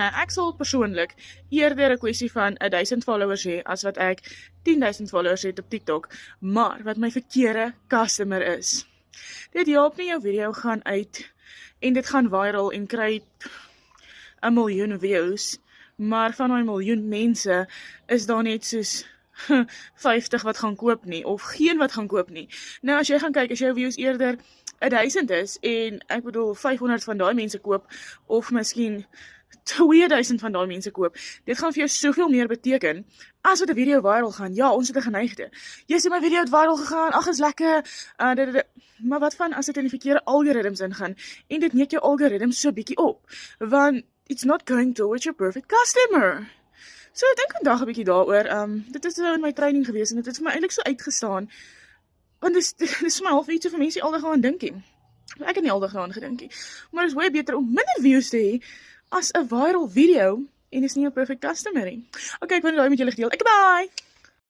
Ek sal persoonlik eerder 'n kwessie van 1000 followers hê as wat ek 10.000 followers het op TikTok, maar wat my verkeerde customer is. Dit help nie jou video gaan uit en dit gaan viral en kry 'n miljoen views, maar van daai miljoen mense is daar net soos 50 wat gaan koop nie, of geen wat gaan koop nie. Nou as jy gaan kyk, as jou views eerder 1000 is, en ek bedoel 500 van daai mense koop, of miskien 2000 van daai mense koop, dit gaan vir jou soveel meer beteken, as wat 'n video viral gaan. Ja, ons het 'n geneigde. Jy sê my video het viral gegaan, ag is lekker, maar wat van as dit in die verkeerde algoritmes ingaan, en dit neek jou algoritmes so bietjie op, want it's not going towards your perfect customer. So ek dink vandag 'n bietjie daaroor, dit is nou in my training gewees, en dit het vir my eintlik so uitgestaan, want dis vir my half iets of mense aldag aan dink nie. Ek het nie aldag daaraan gedink nie, maar dit is baie beter om minder views te hê, as 'n viral video, en is nie 'n perfect customer nie. Okay, ek wil dit met julle gedeel. Bye!